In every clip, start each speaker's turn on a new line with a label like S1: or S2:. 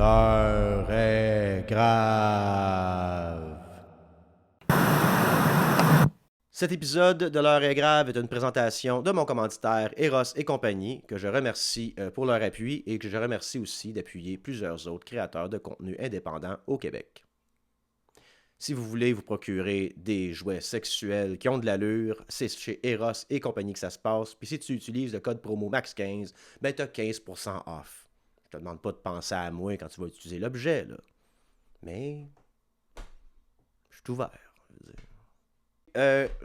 S1: L'heure est grave. Cet épisode de L'heure est grave est une présentation de mon commanditaire Eros et compagnie, que je remercie pour leur appui et que je remercie aussi d'appuyer plusieurs autres créateurs de contenu indépendants au Québec. Si vous voulez vous procurer des jouets sexuels qui ont de l'allure, c'est chez Eros et compagnie que ça se passe. Puis si tu utilises le code promo MAX15, ben t'as 15% off. Je te demande pas de penser à moi quand tu vas utiliser l'objet, là. Mais je suis ouvert.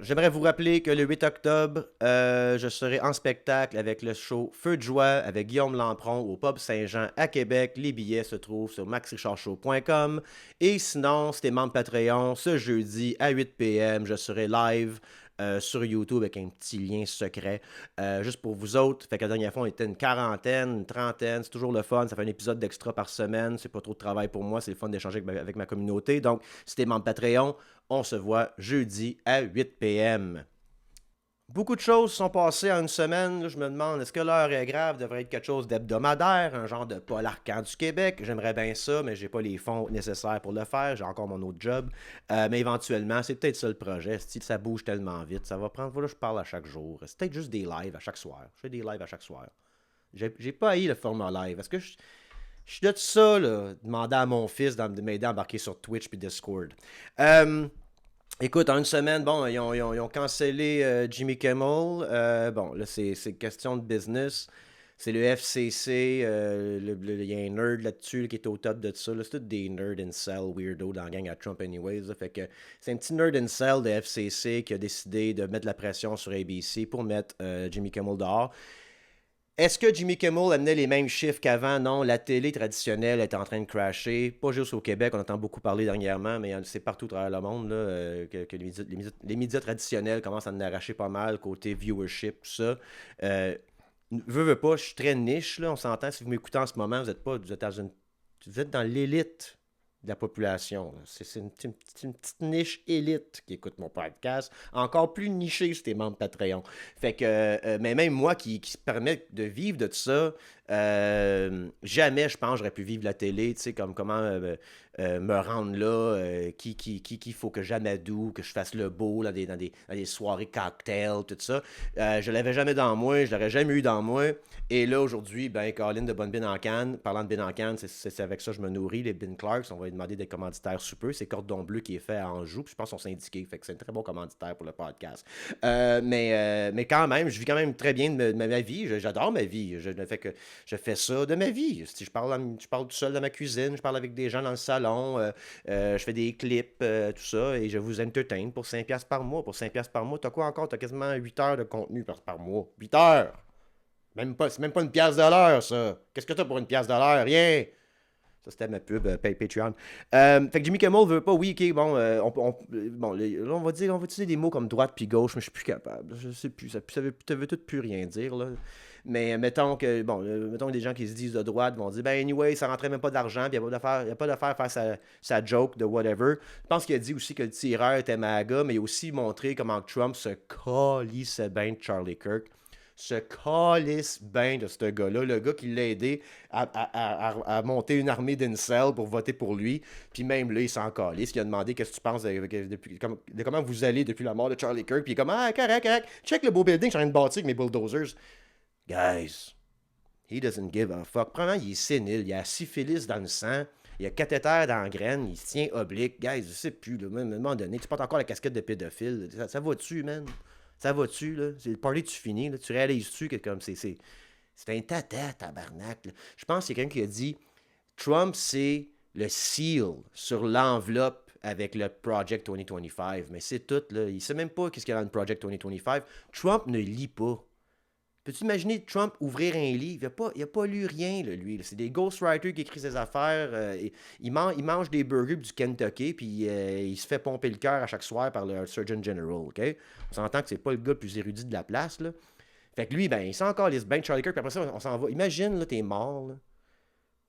S1: J'aimerais vous rappeler que le 8 octobre, je serai en spectacle avec le show Feu de joie avec Guillaume Lampron au Pub Saint-Jean à Québec. Les billets se trouvent sur maxrichardshow.com. Et sinon, si t'es membre Patreon, ce jeudi à 8 p.m., je serai live sur YouTube avec un petit lien secret juste pour vous autres. Fait que la dernière fois, on était une quarantaine, une trentaine. C'est toujours le fun. Ça fait un épisode d'extra par semaine. C'est pas trop de travail pour moi. C'est le fun d'échanger avec ma communauté. Donc, si t'es membre Patreon, on se voit jeudi à 8 p.m. Beaucoup de choses sont passées en une semaine. Là, je me demande, est-ce que l'heure est grave devrait être quelque chose d'hebdomadaire, un genre de Paul Arcand du Québec? J'aimerais bien ça, mais j'ai pas les fonds nécessaires pour le faire. J'ai encore mon autre job. Mais éventuellement, c'est peut-être ça le projet. Si ça bouge tellement vite, ça va prendre. Voilà, je parle à chaque jour. C'est peut-être juste des lives à chaque soir. Je fais des lives à chaque soir. J'ai pas haï le format live. Est-ce que je suis de ça, là, demander à mon fils de m'aider à embarquer sur Twitch puis Discord. Écoute, en une semaine, bon, ils ont cancellé Jimmy Kimmel. Bon, là, c'est question de business. C'est le FCC. Il y a un nerd là-dessus là, qui est au top de ça. Là. C'est tous des nerds incel weirdo dans la gang à Trump anyways. Là. Fait que c'est un petit nerd incel de FCC qui a décidé de mettre de la pression sur ABC pour mettre Jimmy Kimmel dehors. Est-ce que Jimmy Kimmel amenait les mêmes chiffres qu'avant? Non, la télé traditionnelle est en train de crasher. Pas juste au Québec, on entend beaucoup parler dernièrement, mais c'est partout à travers le monde là, que les médias traditionnels commencent à en arracher pas mal, côté viewership, tout ça. Veux pas, je suis très niche, là, on s'entend. Si vous m'écoutez en ce moment, vous êtes dans l'élite de la population. C'est une petite niche élite qui écoute mon podcast. Encore plus niché si t'es membre Patreon. Fait que, mais même moi qui se permet de vivre de tout ça, jamais, je pense, j'aurais pu vivre la télé, tu sais, comme comment me rendre là, qui faut que j'amadou, que je fasse le beau là, dans des soirées cocktails, tout ça. Je l'avais jamais dans moi, je l'aurais jamais eu dans moi. Et là, aujourd'hui, ben, Colin de Bonne Bin en Canne, parlant de Bin en Canne, c'est avec ça que je me nourris, les Bin Clarks, on va lui demander des commanditaires sous peu. C'est Cordon Bleu qui est fait à Anjou, puis je pense qu'ils sont syndiqués, fait que c'est un très bon commanditaire pour le podcast. Mais quand même, je vis quand même très bien de ma vie, j'adore ma vie, je fais ça de ma vie. Si je parle tout seul dans ma cuisine, je parle avec des gens dans le salon, je fais des clips, tout ça, et je vous entertain pour 5$ par mois. Pour 5$ par mois, t'as quoi encore? T'as quasiment 8 heures de contenu par mois. 8 heures! C'est même pas une pièce de l'heure, ça. Qu'est-ce que t'as pour une pièce de l'heure? Rien! Ça, c'était ma pub Patreon. Fait que Jimmy Kimmel veut pas. Oui, ok, bon, bon là, on va utiliser des mots comme droite puis gauche, mais je suis plus capable. Je sais plus. Ça veut tout plus rien dire, là. Mais mettons que, bon, mettons des gens qui se disent de droite vont dire, ben, anyway, ça rentrait même pas d'argent, puis il n'y a pas d'affaire à faire sa joke de whatever. Je pense qu'il a dit aussi que le tireur était MAGA, mais il a aussi montré comment Trump se calissait bien de Charlie Kirk, se calisse bien de ce gars-là, le gars qui l'a aidé à monter une armée d'incels pour voter pour lui, puis même là, il s'en calisse, il a demandé qu'est-ce que tu penses de comment vous allez depuis la mort de Charlie Kirk, puis il est comme, ah, correct, check le beau building que je suis en train de bâtir avec mes bulldozers. Guys, he doesn't give a fuck. Premièrement, il est sénile, il a syphilis dans le sang, il a cathéter dans la graine, il se tient oblique. Guys, je sais plus, là, même à un moment donné, tu portes encore la casquette de pédophile. Ça va-tu, man? Ça va-tu, là? C'est le party, tu finis, là? Tu réalises-tu que comme c'est un tata, tabarnak, là? Je pense qu'il y a quelqu'un qui a dit Trump, c'est le seal sur l'enveloppe avec le Project 2025. Mais c'est tout, là. Il sait même pas qu'est-ce qu'il y a dans le Project 2025. Trump ne lit pas. Peux-tu imaginer Trump ouvrir un livre? Il a pas lu rien, là, lui. C'est des ghostwriters qui écrivent ses affaires. Il mange des burgers du Kentucky, puis il se fait pomper le cœur à chaque soir par le Surgeon General, OK? On s'entend que c'est pas le gars le plus érudit de la place, là. Fait que lui, ben, il sent encore les bains de Charlie Kirk, puis après ça, on s'en va. Imagine, là, t'es mort, là.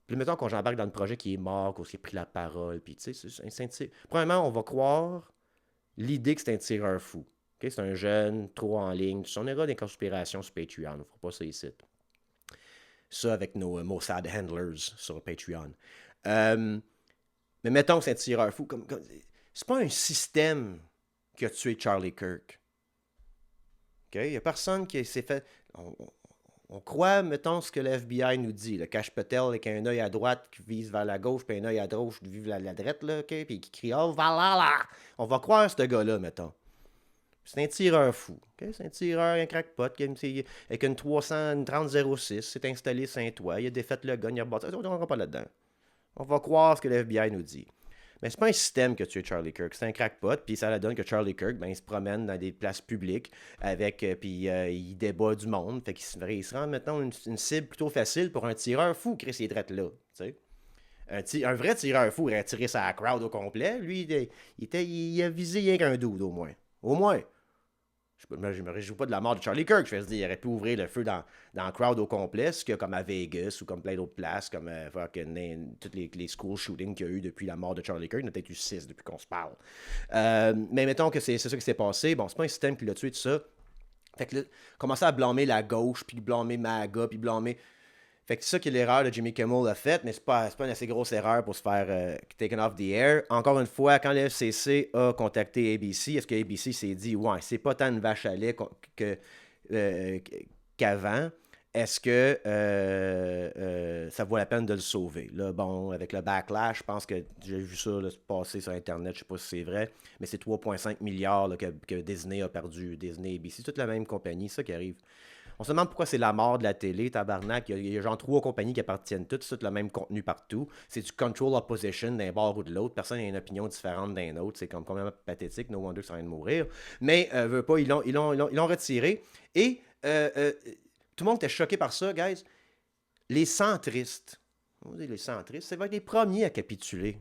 S1: Puis mettons qu'on j'embarque dans le projet qui est mort, qu'on s'est pris la parole, puis tu sais, premièrement, on va croire l'idée que c'est un tireur fou. Okay? C'est un jeune, trop en ligne. On ira des conspirations sur Patreon. On ne fera pas ça ici. Ça avec nos Mossad Handlers sur Patreon. Euh, mais mettons que c'est un tireur fou. C'est pas un système qui a tué Charlie Kirk. Il n'y a personne qui s'est fait. On croit, mettons, ce que le FBI nous dit. Le Cash Patel avec un œil à droite qui vise vers la gauche, puis un œil à gauche qui vise vers la droite, là, OK? Puis qui crie Oh, là! On va croire ce gars-là, mettons. C'est un tireur fou. Okay? C'est un tireur, un crackpot, avec une 3006, s'est installé sur un toit, il a défait le gun, il a rebâti. On ne va pas là-dedans. On va croire ce que le FBI nous dit. Mais c'est pas un système qui a tué Charlie Kirk, c'est un crackpot, puis ça la donne que Charlie Kirk, ben, il se promène dans des places publiques avec, puis il débat du monde, fait qu'il se rend maintenant une cible plutôt facile pour un tireur fou, Chris, il est drette là, tu sais. Un vrai tireur fou aurait tiré sa crowd au complet, lui, il a visé rien qu'un dude, au moins. Au moins. Je me réjouis pas de la mort de Charlie Kirk. Je veux dire, il aurait pu ouvrir le feu dans le crowd au complet, ce que comme à Vegas ou comme plein d'autres places, comme toutes les school shootings qu'il y a eu depuis la mort de Charlie Kirk. Il y en a peut-être eu 6 depuis qu'on se parle. Mais mettons que c'est ça qui s'est passé. Bon, c'est pas un système qui l'a tué, tout ça. Fait que là, commencer à blâmer la gauche, puis blâmer MAGA, puis blâmer. Fait que c'est ça qui est l'erreur que Jimmy Kimmel a faite, mais c'est pas une assez grosse erreur pour se faire taken off the air. Encore une fois, quand le FCC a contacté ABC, est-ce que ABC s'est dit, ouais, c'est pas tant une vache à lait euh, qu'avant, est-ce que ça vaut la peine de le sauver? Là, bon, avec le backlash, je pense que j'ai vu ça là, passer sur Internet, je sais pas si c'est vrai, mais c'est 3,5 milliards là, que Disney a perdu. Disney, ABC, c'est toute la même compagnie, ça qui arrive. On se demande pourquoi c'est la mort de la télé, tabarnak. Il y a genre 3 compagnies qui appartiennent toutes, c'est tout le même contenu partout. C'est du control opposition d'un bord ou de l'autre. Personne n'a une opinion différente d'un autre. C'est comme complètement pathétique. No wonder que ça vient de mourir. Mais, veut pas, ils l'ont retiré. Et tout le monde était choqué par ça, guys. Les centristes, on dit les centristes, ça va être les premiers à capituler.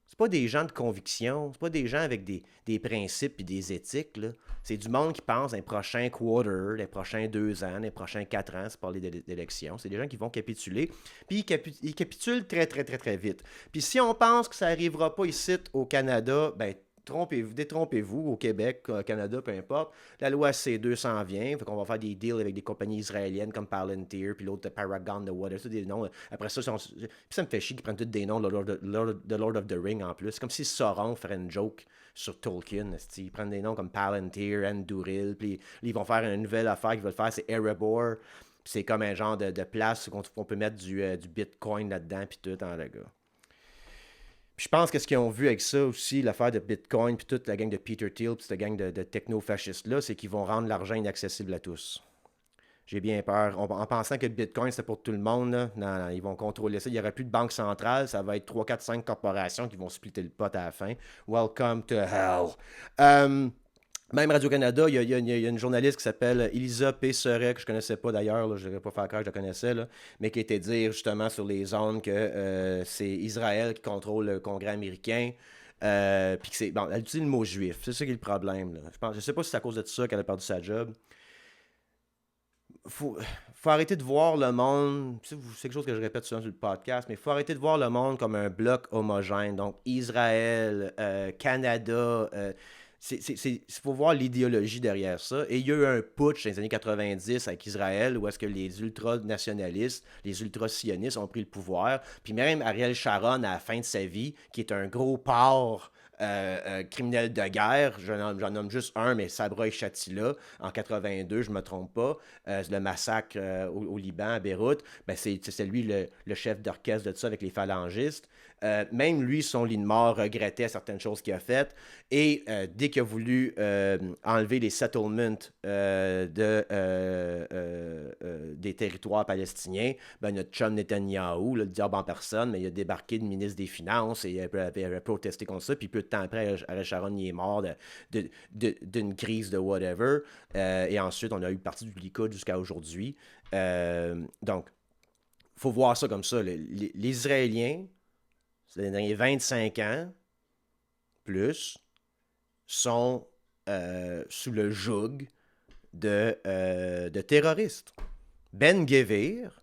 S1: C'est pas des gens de conviction, c'est pas des gens avec des principes et des éthiques. Là. C'est du monde qui pense les prochains quarter, les prochains 2 ans, les prochains 4 ans, c'est parler d'élections. C'est des gens qui vont capituler. Puis ils capitulent très, très, très, très vite. Puis si on pense que ça n'arrivera pas ici au Canada, ben détrompez-vous au Québec, au Canada, peu importe. La loi C2 s'en vient. Fait qu'on va faire des deals avec des compagnies israéliennes comme Palantir, puis l'autre Paragon, de Water, c'est des noms. Après ça, puis ça me fait chier qu'ils prennent tous des noms de Lord of the Ring en plus. C'est comme si Sauron ferait une joke sur Tolkien. Ils prennent des noms comme Palantir, Anduril, puis ils vont faire une nouvelle affaire qu'ils veulent faire, c'est Erebor. Puis c'est comme un genre de place où on peut mettre du Bitcoin là-dedans, puis tout, hein, le gars. Puis je pense que ce qu'ils ont vu avec ça aussi, l'affaire de Bitcoin, puis toute la gang de Peter Thiel, puis cette gang de techno-fascistes-là, c'est qu'ils vont rendre l'argent inaccessible à tous. J'ai bien peur. En pensant que le Bitcoin, c'est pour tout le monde, là. Non, non, ils vont contrôler ça. Il n'y aura plus de banque centrale. Ça va être 3, 4, 5 corporations qui vont splitter le pot à la fin. Welcome to hell. Même Radio-Canada, il y a une journaliste qui s'appelle Elisa P. Seret, que je ne connaissais pas d'ailleurs, là, je ne vais pas faire croire que je la connaissais, là, mais qui était dire justement sur les zones que c'est Israël qui contrôle le Congrès américain. Puis que c'est. Bon, elle utilise le mot juif. C'est ça qui est le problème. Là. Je sais pas si c'est à cause de ça qu'elle a perdu sa job. Faut, faut arrêter de voir le monde. C'est quelque chose que je répète souvent sur le podcast, mais il faut arrêter de voir le monde comme un bloc homogène. Donc, Israël, Canada. Il faut voir l'idéologie derrière ça. Et il y a eu un putsch dans les années 90 avec Israël où est-ce que les ultra-nationalistes, les ultra-sionistes ont pris le pouvoir. Puis même Ariel Sharon, à la fin de sa vie, qui est un gros porc criminel de guerre, j'en nomme juste un, mais Sabra et Shatila, en 82, je ne me trompe pas, le massacre au Liban, à Beyrouth, ben c'est lui le chef d'orchestre de ça avec les phalangistes. Même lui, son lit de mort, regrettait certaines choses qu'il a faites. Et dès qu'il a voulu enlever les settlements des territoires palestiniens, ben, notre chum Netanyahou, le diable en personne, mais il a débarqué de ministre des Finances et il avait protesté contre ça. Puis peu de temps après, Ariel Sharon il est mort d'une crise de whatever. Et ensuite, on a eu partie du Likoud jusqu'à aujourd'hui. Donc, il faut voir ça comme ça. Les Israéliens, les derniers 25 ans, plus, sont sous le joug de terroristes. Ben Gvir,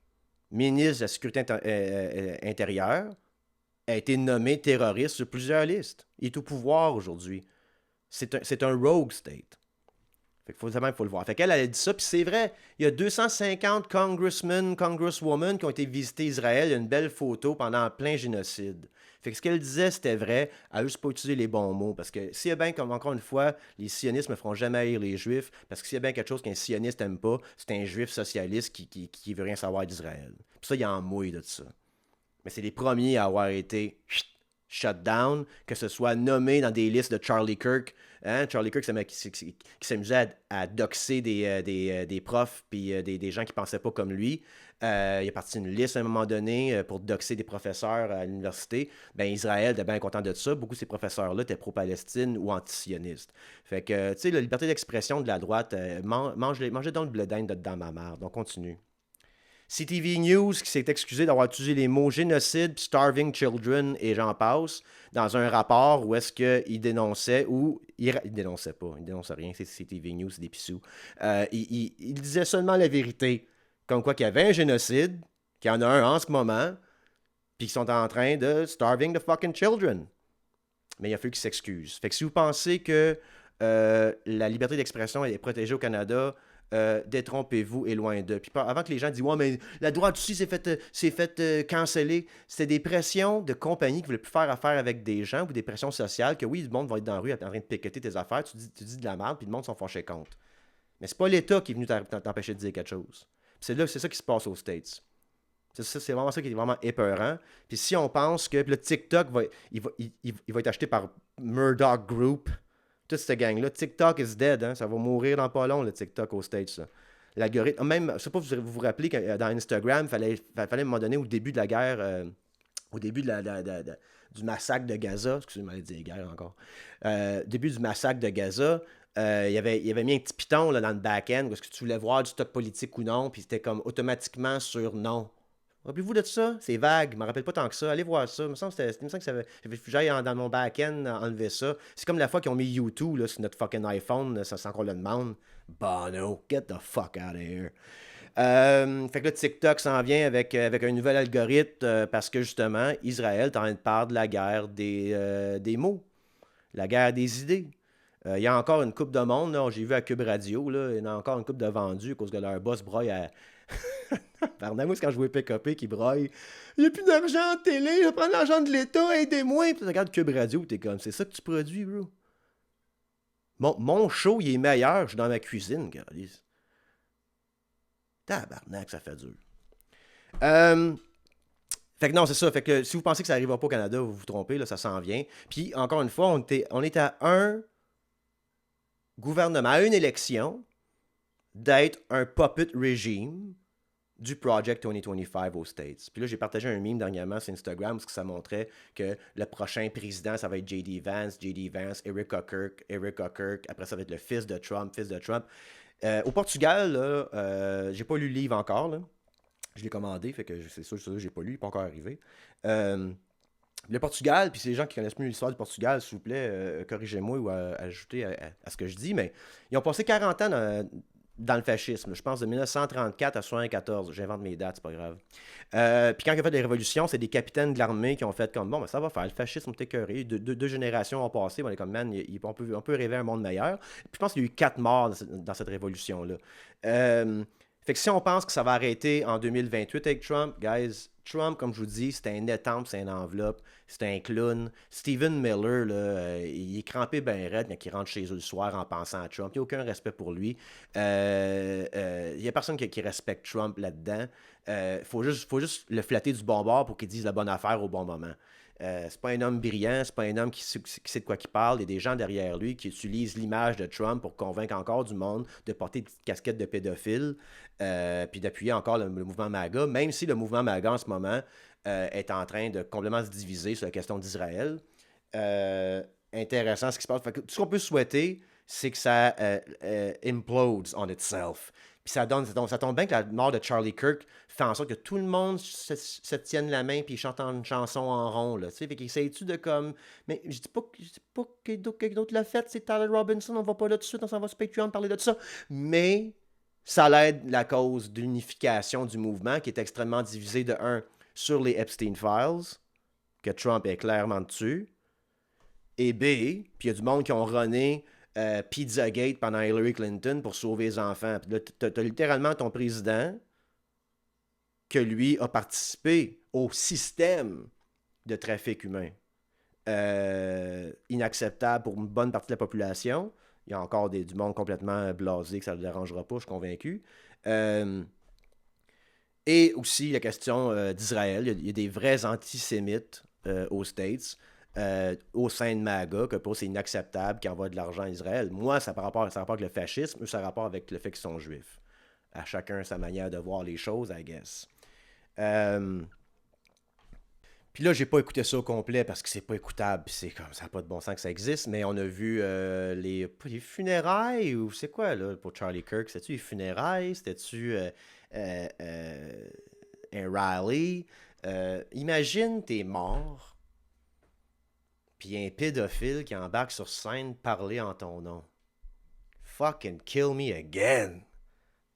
S1: ministre de la Sécurité intérieure, a été nommé terroriste sur plusieurs listes. Il est au pouvoir aujourd'hui. C'est un rogue state. Fait qu'il faut le voir. Fait qu'elle a dit ça, puis c'est vrai, il y a 250 congressmen, congresswomen qui ont été visiter Israël. Il y a une belle photo pendant plein génocide. Fait que ce qu'elle disait, c'était vrai. Elle a juste pas utilisé les bons mots. Parce que s'il y a bien, comme encore une fois, les sionistes ne feront jamais haïr les juifs. Parce que s'il y a bien quelque chose qu'un sioniste n'aime pas, c'est un juif socialiste qui veut rien savoir d'Israël. Puis ça, il en mouille de ça. Mais c'est les premiers à avoir été shut down, que ce soit nommé dans des listes de Charlie Kirk. Hein? Charlie Kirk, c'est un mec qui s'amusait à doxer des profs puis des gens qui pensaient pas comme lui. Il est parti d'une liste à un moment donné pour doxer des professeurs à l'université. Ben Israël était bien content de ça. Beaucoup de ces professeurs-là étaient pro-Palestine ou anti-sionistes. Fait que, tu sais, la liberté d'expression de la droite, mangez donc le blé d'Inde dedans ma mère. Donc, continue. CTV News qui s'est excusé d'avoir utilisé les mots génocide, starving children et j'en passe dans un rapport où est-ce qu'il dénonçait ou il dénonçait pas, il dénonçait rien, c'est CTV News, c'est des pissous. Il disait seulement la vérité, comme quoi qu'il y avait un génocide, qu'il y en a un en ce moment, puis qu'ils sont en train de starving the fucking children. Mais il a fallu qu'ils s'excusent. Fait que si vous pensez que la liberté d'expression est protégée au Canada, détrompez-vous et loin d'eux. Puis avant que les gens disent ouais, mais la droite aussi s'est fait canceller, c'était des pressions de compagnies qui ne voulaient plus faire affaire avec des gens ou des pressions sociales que oui, le monde va être dans la rue en train de piqueter tes affaires, tu dis de la merde, puis le monde s'en fâchait contre. Mais c'est pas l'État qui est venu t'empêcher de dire quelque chose. Puis c'est ça qui se passe aux States. C'est vraiment ça qui est vraiment épeurant. Puis si on pense que le TikTok il va être acheté par Murdoch Group, toute cette gang-là, TikTok is dead, hein? Ça va mourir dans pas long, le TikTok aux States. Ça. L'algorithme, même, je sais pas si vous vous rappelez que dans Instagram, il fallait à un moment donné, au début de la guerre, au début du massacre de Gaza, excusez-moi de dire guerre encore, début du massacre de Gaza, il avait mis un petit piton là, dans le back-end, parce que tu voulais voir du stock politique ou non, puis c'était comme automatiquement sur non. Rappelez-vous de ça? C'est vague, je me rappelle pas tant que ça. Allez voir ça. Il me semble que ça avait. J'aille dans mon back-end enlever ça. C'est comme la fois qu'ils ont mis YouTube là, sur notre fucking iPhone, ça sans qu'on le demande. Bono, get the fuck out of here. Fait que là, TikTok s'en vient avec un nouvel algorithme parce que justement, Israël est en train de parler de la guerre des mots, la guerre des idées. Il y a encore une coupe de monde, là, j'ai vu à Cube Radio, là, il y en a encore une coupe de vendus à cause que leur boss broye à. Pardon, moi, c'est quand je vois PKP qui broye. Il n'y a plus d'argent en télé, je vais prendre l'argent de l'État, aidez-moi. Puis tu regardes Cube Radio, t'es comme, c'est ça que tu produis, bro. Mon show, il est meilleur, je suis dans ma cuisine, regardez. Tabarnak, ça fait dur. Fait que non, c'est ça. Fait que si vous pensez que ça n'arrivera pas au Canada, vous vous trompez, là, ça s'en vient. Puis, encore une fois, on est à un gouvernement, à une élection, d'être un puppet regime du Project 2025 aux States. Puis là, j'ai partagé un meme dernièrement sur Instagram où ça montrait que le prochain président, ça va être J.D. Vance, Eric O'Kirk, après ça va être le fils de Trump. Au Portugal, là, j'ai pas lu le livre encore, là. Je l'ai commandé, fait que c'est sûr que j'ai pas lu, il n'est pas encore arrivé. Le Portugal, puis c'est les gens qui connaissent mieux l'histoire du Portugal, s'il vous plaît, corrigez-moi ou ajoutez à ce que je dis, mais ils ont passé 40 ans dans le fascisme. Je pense de 1934 à 1974. J'invente mes dates, c'est pas grave. Puis quand il a fait des révolutions, c'est des capitaines de l'armée qui ont fait comme bon, ben ça va faire. Le fascisme est écœuré. Deux générations ont passé. On est comme man, on peut rêver un monde meilleur. Puis je pense qu'il y a eu 4 morts dans cette révolution-là. Fait que si on pense que ça va arrêter en 2028 avec Trump, guys, Trump, comme je vous dis, c'est un étampe, c'est une enveloppe, c'est un clown. Stephen Miller, là, il est crampé ben raide quand il rentre chez eux le soir en pensant à Trump. Il n'y a aucun respect pour lui. Il n'y a personne qui respecte Trump là-dedans. Faut juste le flatter du bon bord pour qu'il dise la bonne affaire au bon moment. C'est pas un homme brillant, c'est pas un homme qui sait de quoi il parle. Il y a des gens derrière lui qui utilisent l'image de Trump pour convaincre encore du monde de porter une petite casquette de pédophile, puis d'appuyer encore le mouvement MAGA, même si le mouvement MAGA en ce moment est en train de complètement se diviser sur la question d'Israël. Intéressant ce qui se passe. Fait que, tout ce qu'on peut souhaiter, c'est que ça implodes on itself. Puis ça tombe bien que la mort de Charlie Kirk fait en sorte que tout le monde se tienne la main puis chante une chanson en rond. Là, fait qu'il essaie-tu de comme. Mais je dis pas que d'autres l'a fait, c'est Tyler Robinson, on va pas là tout de suite, on s'en va sur Patreon parler de ça. Mais ça l'aide la cause de l'unification du mouvement qui est extrêmement divisé de un sur les Epstein Files, que Trump est clairement dessus, et B, puis il y a du monde qui ont runné Pizzagate pendant Hillary Clinton pour sauver les enfants. Puis là, t'as littéralement ton président que lui a participé au système de trafic humain. Inacceptable pour une bonne partie de la population. Il y a encore du monde complètement blasé que ça ne le dérangera pas, je suis convaincu. Et aussi la question d'Israël. Il y a des vrais antisémites aux States, au sein de MAGA, que pour c'est inacceptable qu'ils envoient de l'argent à Israël. Moi, ça a rapport avec le fascisme, ça a rapport avec le fait qu'ils sont juifs. À chacun sa manière de voir les choses, I guess. Puis là, j'ai pas écouté ça au complet parce que c'est pas écoutable. Puis c'est comme ça n'a pas de bon sens que ça existe. Mais on a vu les funérailles ou c'est quoi là pour Charlie Kirk? C'était-tu les funérailles? C'était-tu un rally? Imagine t'es mort. Puis un pédophile qui embarque sur scène parler en ton nom. Fucking kill me again.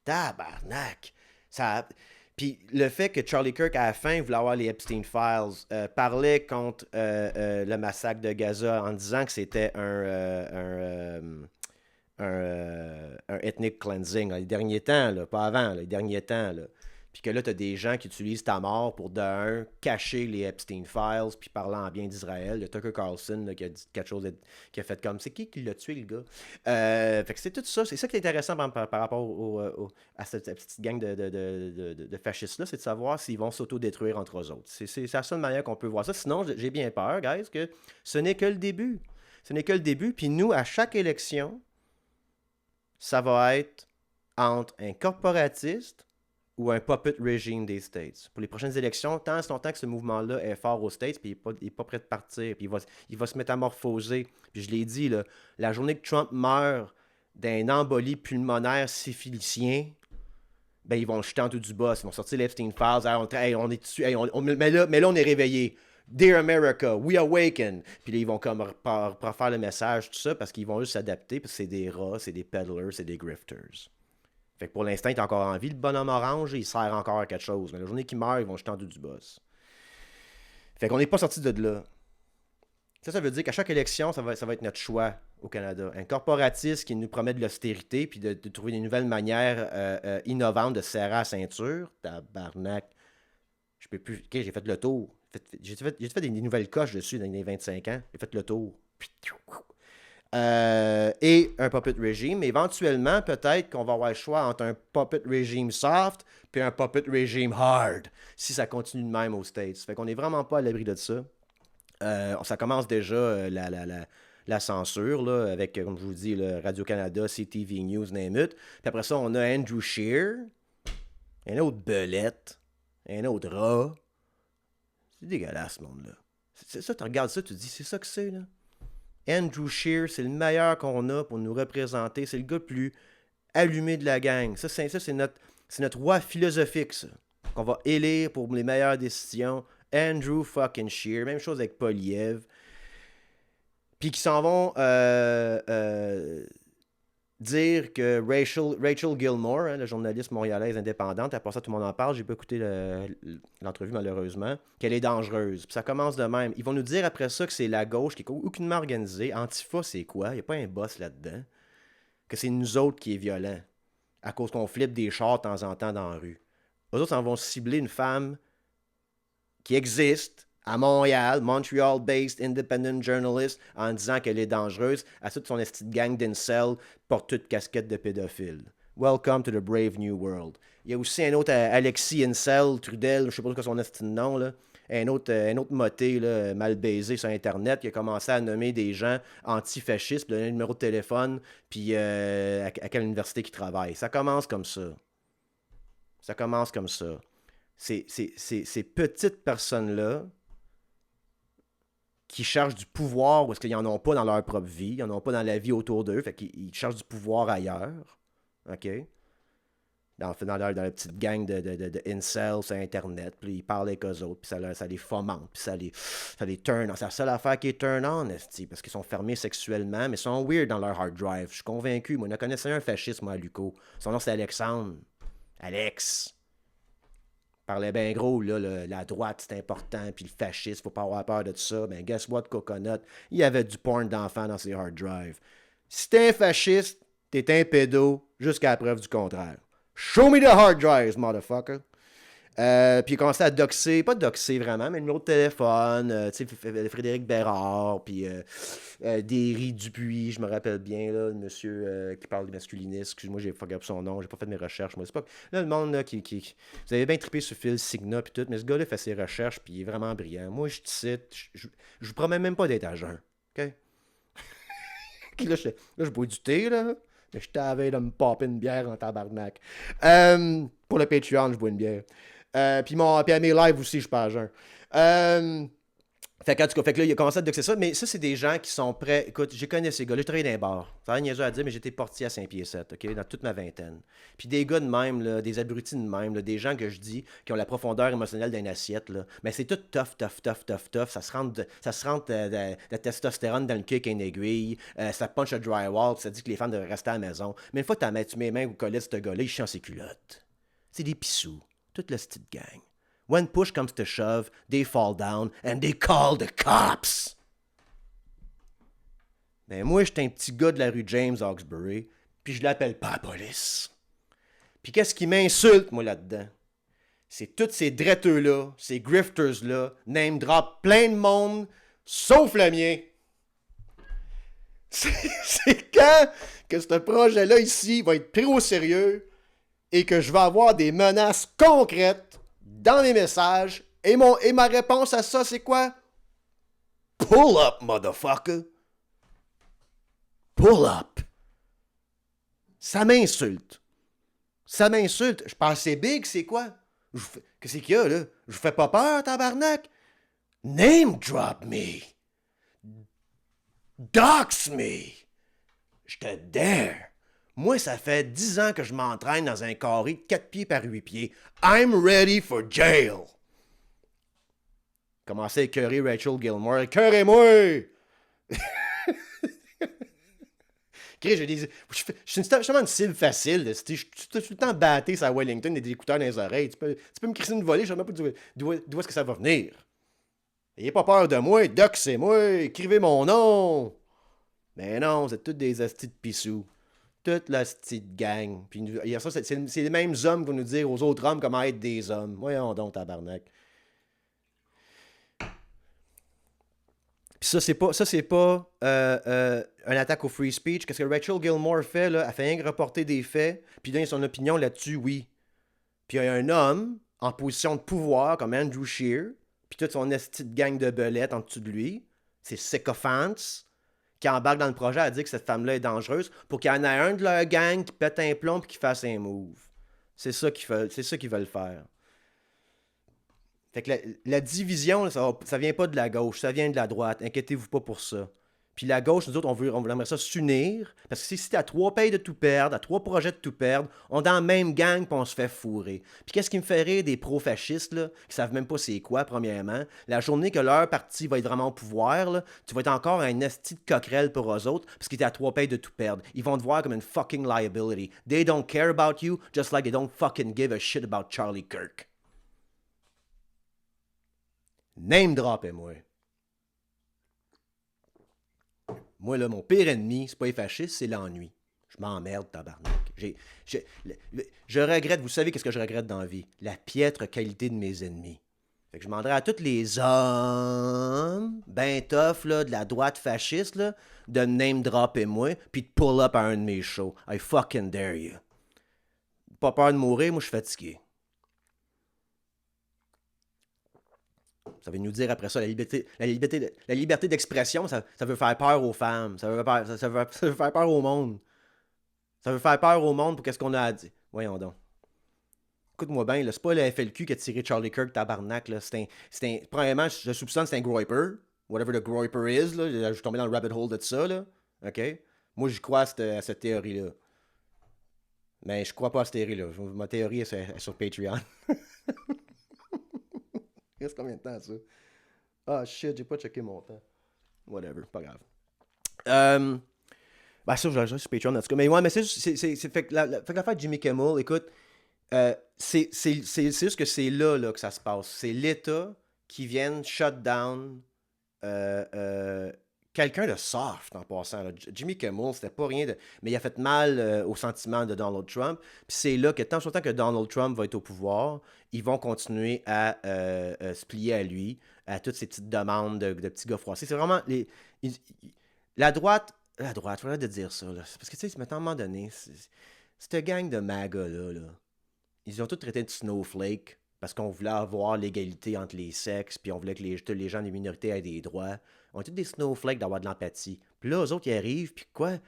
S1: Tabarnak. Ça. Puis le fait que Charlie Kirk, à la fin, voulait avoir les Epstein Files, parlait contre le massacre de Gaza en disant que c'était un ethnic cleansing, là, les derniers temps, là, pas avant, là, les derniers temps. Là. Puis que là, tu as des gens qui utilisent ta mort pour, cacher les Epstein Files, puis parlant en bien d'Israël. Il y a Tucker Carlson là, qui a dit quelque chose, qui a fait comme, c'est qui l'a tué, le gars? Fait que c'est tout ça. C'est ça qui est intéressant par rapport à cette petite gang de fascistes-là, c'est de savoir s'ils vont s'auto-détruire entre eux autres. C'est la seule manière qu'on peut voir ça. Sinon, j'ai bien peur, guys, que ce n'est que le début. Ce n'est que le début. Puis nous, à chaque élection, ça va être entre un corporatiste ou un puppet regime des States. Pour les prochaines élections, tant et longtemps que ce mouvement-là est fort aux States, puis il n'est pas prêt de partir, puis il va se métamorphoser. Puis je l'ai dit, là, la journée que Trump meurt d'un embolie pulmonaire syphilicien, ben ils vont le jeter en tout du boss. Ils vont sortir l'Epstein Files. On est dessus. Mais là, on est réveillé. Dear America, we awaken. Puis là, ils vont comme refaire le message, tout ça, parce qu'ils vont juste s'adapter, parce que c'est des rats, c'est des peddlers, c'est des grifters. Fait que pour l'instant, il est encore en vie. Le bonhomme orange, il sert encore à quelque chose. Mais la journée qu'il meurt, ils vont jeter en dessous du boss. Fait qu'on n'est pas sorti de là. Ça veut dire qu'à chaque élection, ça va être notre choix au Canada. Un corporatiste qui nous promet de l'austérité puis de trouver des nouvelles manières innovantes de serrer la ceinture. Tabarnak. Je peux plus. Ok, j'ai fait le tour. J'ai fait des nouvelles coches dessus dans les 25 ans. J'ai fait le tour. Et un puppet regime. Mais éventuellement, peut-être qu'on va avoir le choix entre un puppet regime soft et un puppet regime hard, si ça continue de même aux States. Fait qu'on n'est vraiment pas à l'abri de ça. Ça commence déjà la censure, là, avec, comme je vous dis, Radio-Canada, CTV News, name it. Puis après ça, on a Andrew Scheer, un autre belette, un autre rat. C'est dégueulasse, ce monde-là. C'est ça, tu regardes ça, tu te dis, c'est ça que c'est, là. Andrew Scheer, c'est le meilleur qu'on a pour nous représenter. C'est le gars le plus allumé de la gang. Ça, c'est notre roi philosophique, ça. Qu'on va élire pour les meilleures décisions. Andrew fucking Scheer. Même chose avec Poliev. Puis qui s'en vont dire que Rachel Gilmore, hein, la journaliste montréalaise indépendante, après ça tout le monde en parle, j'ai pas écouté l'entrevue malheureusement, qu'elle est dangereuse. Puis ça commence de même. Ils vont nous dire après ça que c'est la gauche qui est aucunement organisée. Antifa, c'est quoi? Il n'y a pas un boss là-dedans. Que c'est nous autres qui est violent. À cause qu'on flippe des chars de temps en temps dans la rue. Eux autres, en vont cibler une femme qui existe à Montréal, Montreal-based independent journalist, en disant qu'elle est dangereuse, à toute son esti de gang d'incel porte toute casquette de pédophile. Welcome to the brave new world. Il y a aussi un autre Alexis Incel, Trudel, je sais pas quoi son esti de nom, là. Un autre moté là, mal baisé sur Internet qui a commencé à nommer des gens antifascistes, puis donner le numéro de téléphone, puis à quelle université qu'ils travaillent. Ça commence comme ça. Ça commence comme ça. Ces petites personnes-là qui cherchent du pouvoir parce qu'ils n'en ont pas dans leur propre vie, ils n'en ont pas dans la vie autour d'eux, fait qu'ils cherchent du pouvoir ailleurs, OK? Dans leur petite gang de incels sur Internet, puis ils parlent avec eux autres, puis ça les fomente, puis ça les turn on. C'est la seule affaire qui est turn on, parce qu'ils sont fermés sexuellement, mais ils sont weird dans leur hard drive. Je suis convaincu. Moi, je connaissais un fasciste, moi, à Luco. Son nom, c'est Alexandre. Alex. Parlait bien gros, là, la droite, c'est important, puis le fascisme, faut pas avoir peur de tout ça. Ben, guess what, Coconut? Il y avait du porn d'enfants dans ses hard drives. Si t'es un fasciste, t'es un pédo jusqu'à la preuve du contraire. Show me the hard drives, motherfucker. Puis il a commencé à doxer, pas doxer vraiment, mais le numéro de téléphone, tu sais, Frédéric Bérard, puis Derry Dupuis, je me rappelle bien, là, le monsieur qui parle de masculinisme. Excuse-moi, j'ai fucké up son nom, j'ai pas fait mes recherches. Moi, c'est pas. Là, le monde, là, vous avez bien trippé sur Phil Signa, puis tout, mais ce gars-là fait ses recherches, puis il est vraiment brillant. Moi, je te cite, je vous promets même pas d'être à jeun. OK? Là, je bois du thé, là. Mais je t'avais de me popper une bière en tabarnak. Pour le Patreon, je bois une bière. Puis à mes lives aussi, je pars à jeun. Fait que, en tout cas, fait que là, il a commencé à doxer ça. Mais ça, c'est des gens qui sont prêts. Écoute, j'ai connu ces gars-là. J'ai travaillé dans un bar. Ça n'a rien niaiseux à dire, mais j'étais portier à Saint-Pierre-7, OK? Dans toute ma vingtaine. Puis des gars de même, là, des abrutis de même, là, des gens que je dis qui ont la profondeur émotionnelle d'une assiette, là. Mais c'est tout tough, tough, tough, tough, tough. Ça se rentre de la testostérone dans le cul avec une aiguille. Ça punch le drywall. Ça dit que les femmes devraient rester à la maison. Mais une fois que tu mets les mains au collet de ce gars-là, il chie en ses culottes. C'est des pissous. Toute la petite gang. When push comes to shove, they fall down and they call the cops. Ben moi, j'étais un petit gars de la rue James Hawkesbury, puis je l'appelle pas la police. Puis qu'est-ce qui m'insulte, moi, là-dedans? C'est tous ces dretteux-là, ces grifters-là, name drop plein de monde, sauf le mien. C'est quand que ce projet-là ici va être pris au sérieux et que je vais avoir des menaces concrètes dans mes messages. Et ma réponse à ça, c'est quoi? Pull up, motherfucker. Pull up. Ça m'insulte. Ça m'insulte. Je pense que c'est big, c'est quoi? Qu'est-ce qu'il y a, là? Je vous fais pas peur, tabarnak? Name drop me. Dox me. Je te dare. Moi, ça fait 10 ans que je m'entraîne dans un carré de 4 pieds par 8 pieds. I'm ready for jail. Commencez à écœurer Rachel Gilmore. Écœurez-moi! Je suis justement une cible facile. Je suis tout le temps batté sur Wellington et des écouteurs dans les oreilles. Tu peux me crisser une volée, je ne sais même pas d'où est-ce que ça va venir. Ayez pas peur de moi, doxez-moi, écrivez mon nom. Mais non, vous êtes tous des astis de pissous. Toute la petite gang. Puis ça, c'est les mêmes hommes qui vont nous dire aux autres hommes comment être des hommes. Voyons donc, tabarnak. Puis ça, c'est pas une attaque au free speech. Qu'est-ce que Rachel Gilmore fait, là? Elle fait rien que reporter des faits, puis donner son opinion là-dessus, oui. Puis il y a un homme en position de pouvoir, comme Andrew Scheer, puis toute son esti de gang de belettes en dessous de lui, c'est sycophants, qui embarque dans le projet à dire que cette femme-là est dangereuse pour qu'il y en ait un de leur gang qui pète un plomb et qui fasse un move. C'est ça qu'ils veulent faire. Fait que la division, ça vient pas de la gauche, ça vient de la droite. Inquiétez-vous pas pour ça. Puis la gauche, nous autres, on aimerait ça s'unir. Parce que si t'as 3 pays de tout perdre, à 3 projets de tout perdre, on est dans la même gang puis on se fait fourrer. Puis qu'est-ce qui me fait rire des pro-fascistes, là, qui savent même pas c'est quoi, premièrement? La journée que leur parti va être vraiment au pouvoir, là, tu vas être encore un esti de coquerelle pour eux autres, parce qu'ils étaient à 3 pays de tout perdre. Ils vont te voir comme une fucking liability. They don't care about you, just like they don't fucking give a shit about Charlie Kirk. Name drop et moi. Moi, là, mon pire ennemi, c'est pas les fascistes, c'est l'ennui. Je m'emmerde, tabarnak. Je regrette, vous savez qu'est-ce que je regrette dans la vie? La piètre qualité de mes ennemis. Fait que je demanderais à tous les hommes, ben tough, là, de la droite fasciste, là, de name dropper moi, puis de pull up à un de mes shows. I fucking dare you. Pas peur de mourir, moi, je suis fatigué. Ça veut nous dire après ça, la liberté d'expression, ça veut faire peur aux femmes. Ça veut faire peur au monde. Ça veut faire peur au monde pour qu'est-ce qu'on a à dire. Voyons donc. Écoute-moi bien, c'est pas le FLQ qui a tiré Charlie Kirk tabarnak. Là. Premièrement, je soupçonne que c'est un groiper. Whatever the groiper is. Là. Je suis tombé dans le rabbit hole de ça. Là. OK? Moi, j'y crois à cette théorie-là. Mais je crois pas à cette théorie-là. Ma théorie est sur Patreon. Il reste combien de temps, ça? Ah, shit, j'ai pas checké mon temps. Whatever, pas grave. Ben, ça, je l'ai sur Patreon, en tout cas. Mais ouais, mais c'est fait que l'affaire de Jimmy Kimmel, écoute, c'est juste que c'est là que ça se passe. C'est l'État qui vient shut down quelqu'un de soft en passant. Là. Jimmy Kimmel, c'était pas rien de. Mais il a fait mal aux sentiments de Donald Trump. Puis c'est là que tant soit tant que Donald Trump va être au pouvoir, ils vont continuer à se plier à lui, à toutes ces petites demandes de petits gars froissés. C'est vraiment. La droite. La droite, il faudrait de dire ça. Là. Parce que tu sais, à un moment donné, cette gang de MAGA là, ils ont tous traité de snowflake parce qu'on voulait avoir l'égalité entre les sexes, puis on voulait que tous les gens des minorités aient des droits. On est tous des snowflakes d'avoir de l'empathie. Puis là, eux autres, ils arrivent, puis quoi?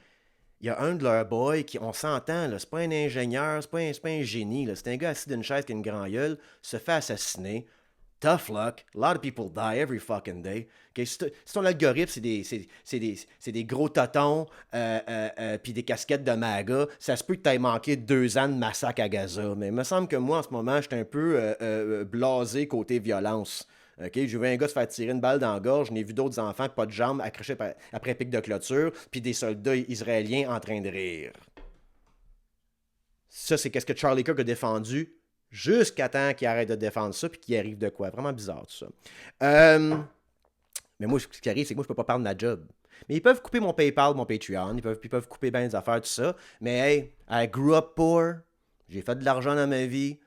S1: Il y a un de leurs boys qui, on s'entend, là, c'est pas un ingénieur, c'est pas un génie, là, c'est un gars assis d'une chaise qui a une grand gueule, se fait assassiner. Tough luck. A lot of people die every fucking day. Okay? Si ton algorithme, c'est des gros totons puis des casquettes de MAGA, ça se peut que tu aies manqué 2 ans de massacre à Gaza. Mais il me semble que moi, en ce moment, j'étais un peu blasé côté violence. Okay? J'ai vu un gars se faire tirer une balle dans la gorge. J'ai vu d'autres enfants, pas de jambes, accrochés après un pic de clôture, puis des soldats israéliens en train de rire. Ça, c'est qu'est-ce que Charlie Kirk a défendu jusqu'à temps qu'il arrête de défendre ça puis qu'il arrive de quoi. Vraiment bizarre tout ça. Mais moi, ce qui arrive, c'est que moi, je peux pas parler de ma job. Mais ils peuvent couper mon PayPal, mon Patreon, ils peuvent couper bien des affaires, tout ça. Mais hey, I grew up poor, j'ai fait de l'argent dans ma vie,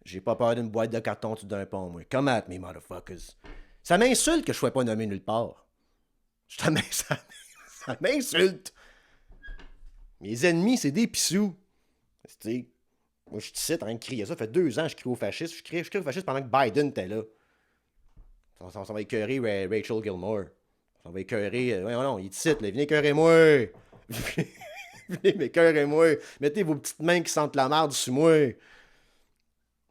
S1: j'ai pas peur d'une boîte de carton tout d'un pont, moi. Come at me, motherfuckers. Ça m'insulte que je sois pas nommé nulle part. Ça m'insulte. Mes ennemis, c'est des pissous. C'est moi, je suis ici en train de crier ça. Ça fait 2 ans que je crie aux fascistes. Je crie aux fascistes pendant que Biden était là. Ça va écœurer Rachel Gilmore. Ça va écœurer. Non, il est ici, là. Venez écœurer-moi. Venez m'écœurer-moi. Mettez vos petites mains qui sentent la merde sur moi.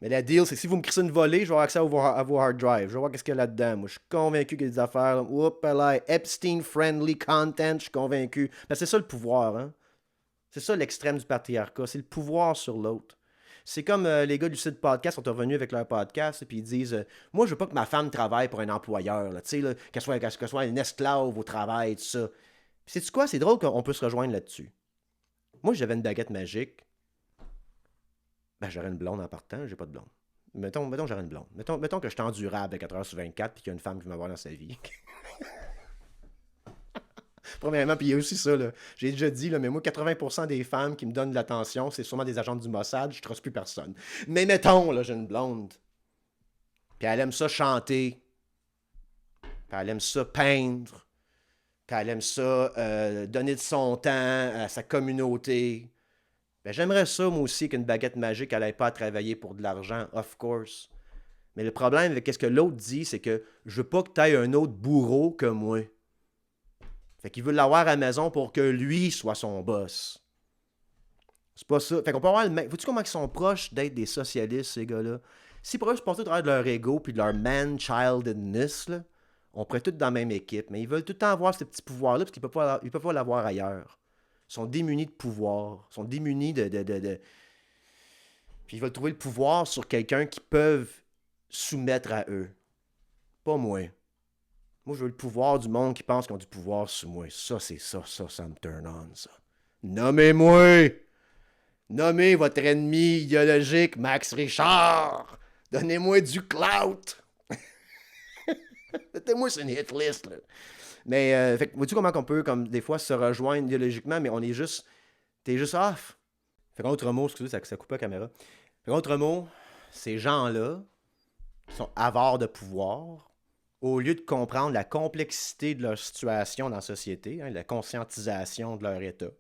S1: Mais la deal, c'est que si vous me crissez une volée, je vais avoir accès à vos hard drives. Je vais voir qu'est-ce qu'il y a là-dedans. Moi, je suis convaincu qu'il y a des affaires. Epstein-friendly content, je suis convaincu. Parce que c'est ça le pouvoir, hein. C'est ça l'extrême du patriarcat. C'est le pouvoir sur l'autre. C'est comme les gars du site podcast sont revenus avec leur podcast et puis ils disent moi je veux pas que ma femme travaille pour un employeur, tu sais, qu'elle soit une esclave au travail, tout ça. Puis sais-tu quoi, c'est drôle qu'on peut se rejoindre là-dessus. Moi j'avais une baguette magique, ben j'aurais une blonde en partant, j'ai pas de blonde. Mettons j'aurais une blonde. Mettons que je suis endurable à 4h/24 puis qu'il y a une femme qui veut m'avoir dans sa vie. Premièrement, puis il y a aussi ça, là. J'ai déjà dit, là, mais moi, 80% des femmes qui me donnent de l'attention, c'est sûrement des agentes du Mossad, je trosse plus personne. Mais mettons, là, j'ai une blonde. Puis elle aime ça chanter. Puis elle aime ça peindre. Puis elle aime ça donner de son temps à sa communauté. Ben, j'aimerais ça, moi aussi, qu'une baguette magique, elle n'aille pas à travailler pour de l'argent, of course. Mais le problème avec ce que l'autre dit, c'est que je veux pas que tu aies un autre bourreau que moi. Fait qu'il veut l'avoir à la maison pour que lui soit son boss. C'est pas ça. Fait qu'on peut avoir le même. Vois-tu comment ils sont proches d'être des socialistes, ces gars-là? Si pour eux, se passer au travers de leur ego puis de leur man-childedness, là, on pourrait tous dans la même équipe. Mais ils veulent tout le temps avoir ce petit pouvoir-là parce qu'ils peuvent pas l'avoir ailleurs. Ils sont démunis de pouvoir. Ils sont démunis de. Puis ils veulent trouver le pouvoir sur quelqu'un qu'ils peuvent soumettre à eux. Pas moi. Moi, je veux le pouvoir du monde qui pense qu'ils ont du pouvoir sur moi. Ça me turn on, ça. Nommez-moi! Nommez votre ennemi idéologique, Max Richard! Donnez-moi du clout! Mettez-moi sur une hit list, là. Mais, vois-tu comment on peut, comme des fois, se rejoindre idéologiquement, mais on est juste. T'es juste off. Fait qu'en autre mot, excusez, ça coupe la caméra. Fait qu'en autre mot, ces gens-là, qui sont avares de pouvoir, au lieu de comprendre la complexité de leur situation dans la société, hein, la conscientisation de leur état,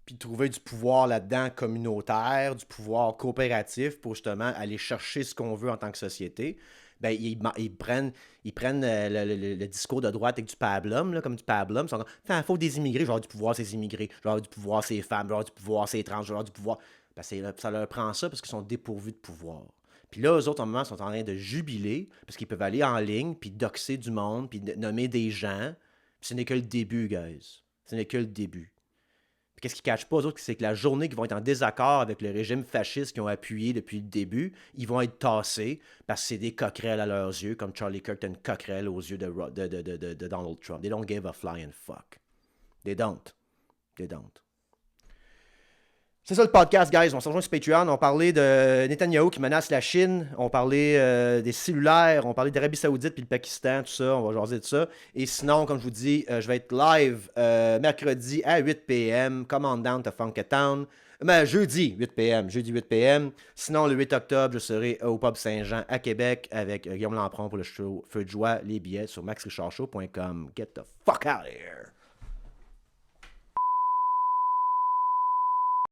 S1: puis trouver du pouvoir là-dedans communautaire, du pouvoir coopératif pour justement aller chercher ce qu'on veut en tant que société, ben, ils prennent le discours de droite avec du pablum, là, comme du pablum. Ils sont comme, il faut des immigrés, je vais avoir du pouvoir ces immigrés, je vais avoir du pouvoir ces femmes, je vais avoir du pouvoir ces trans, je vais avoir du pouvoir. Ben, ça leur prend ça parce qu'ils sont dépourvus de pouvoir. Puis là, eux autres, en moment, sont en train de jubiler parce qu'ils peuvent aller en ligne, puis doxer du monde, puis nommer des gens. Puis ce n'est que le début, guys. Ce n'est que le début. Puis qu'est-ce qu'ils ne cachent pas, eux autres, c'est que la journée qu'ils vont être en désaccord avec le régime fasciste qu'ils ont appuyé depuis le début, ils vont être tassés parce que c'est des coquerelles à leurs yeux, comme Charlie Kirk a une coquerelle aux yeux de Donald Trump. They don't give a flying fuck. They don't. They don't. C'est ça le podcast, guys. On se rejoint sur Patreon. On parlait de Netanyahou qui menace la Chine. On parlait des cellulaires. On parlait d'Arabie Saoudite puis le Pakistan, tout ça. On va jaser de ça. Et sinon, comme je vous dis, je vais être live mercredi à 8 p.m. Command Down to Funkatown. Mais jeudi 8 p.m. Jeudi 8 p.m. Sinon, le 8 octobre, je serai au Pub Saint-Jean à Québec avec Guillaume Lampron pour le show Feu de joie. Les billets sur maxrichardshow.com. Get the fuck out of here.